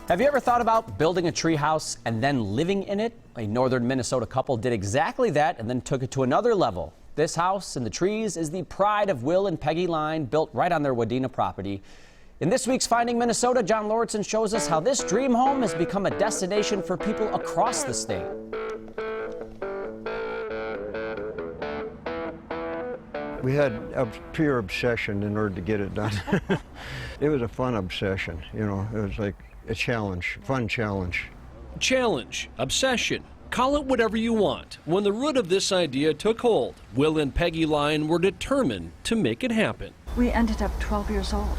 Have you ever thought about building a treehouse and then living in it? A northern Minnesota couple did exactly that and then took it to another level. This house in the trees is the pride of Will and Peggy Line, built right on their Wadena property. In this week's Finding Minnesota, John Lauritsen shows us how this dream home has become a destination for people across the state. We had a pure obsession in order to get it done. It was a fun obsession, you know, it was like a challenge, fun challenge. Challenge, obsession, call it whatever you want. When the root of this idea took hold, Will and Peggy Line were determined to make it happen. We ended up 12 years old,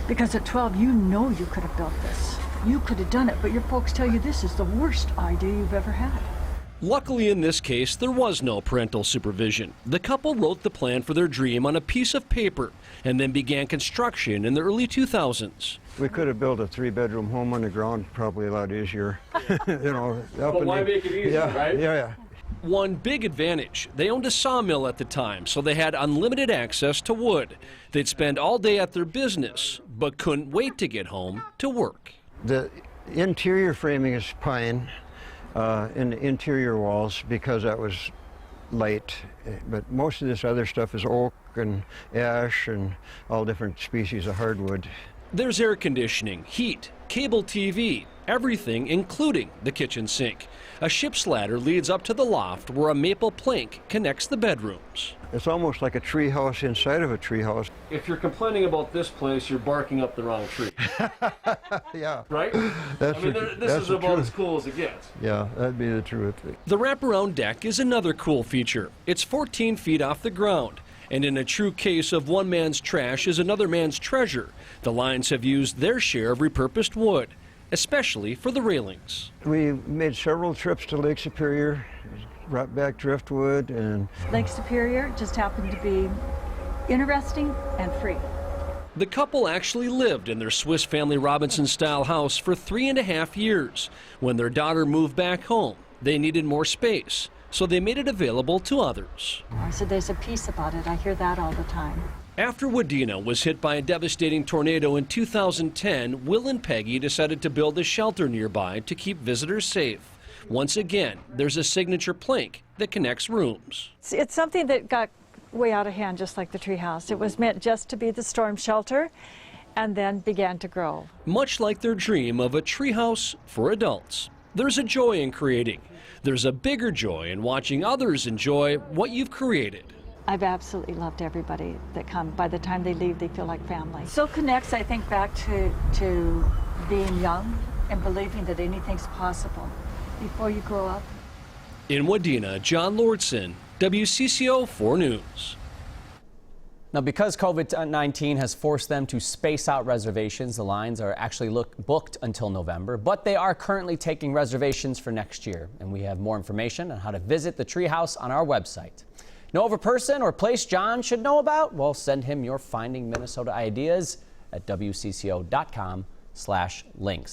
because at 12 you know you could have built this. You could have done it, but your folks tell you this is the worst idea you've ever had. Luckily, in this case, there was no parental supervision. The couple wrote the plan for their dream on a piece of paper and then began construction in the early 2000s. We could have built a 3-bedroom home on the ground probably a lot easier. You know, but why make it easier, right? Yeah. One big advantage, they owned a sawmill at the time, so they had unlimited access to wood. They'd spend all day at their business, but couldn't wait to get home to work. The interior framing is pine in the interior walls because that was light, but most of this other stuff is oak and ash and all different species of hardwood. There's air conditioning, heat, cable TV, everything including the kitchen sink. A ship's ladder leads up to the loft where a maple plank connects the bedrooms. It's almost like a tree house inside of a tree house. If you're complaining about this place, you're barking up the wrong tree. Yeah. Right? That's this is about as cool as it gets. Yeah, that'd be the truth. The wraparound deck is another cool feature. It's 14 feet off the ground. And in a true case of one man's trash is another man's treasure, the Lines have used their share of repurposed wood, especially for the railings. We made several trips to Lake Superior, brought back driftwood, and Lake Superior just happened to be interesting and free. The couple actually lived in their Swiss Family Robinson-style house for 3.5 years. When their daughter moved back home, they needed more space, so they made it available to others. I said there's a piece about it. I hear that all the time. After Wadena was hit by a devastating tornado in 2010, Will and Peggy decided to build a shelter nearby to keep visitors safe. Once again, there's a signature plank that connects rooms. It's something that got way out of hand, just like the treehouse. It was meant just to be the storm shelter and then began to grow. Much like their dream of a treehouse for adults. There's a joy in creating. There's a bigger joy in watching others enjoy what you've created. I've absolutely loved everybody that come. By the time they leave, they feel like family. Still connects, I think, back to being young and believing that anything's possible before you grow up. In Wadena, John Lauritsen, WCCO 4 News. Now, because COVID-19 has forced them to space out reservations, the Lines are actually booked until November, but they are currently taking reservations for next year. And we have more information on how to visit the treehouse on our website. Know of a person or place John should know about? Well, send him your Finding Minnesota ideas at WCCO.com/links.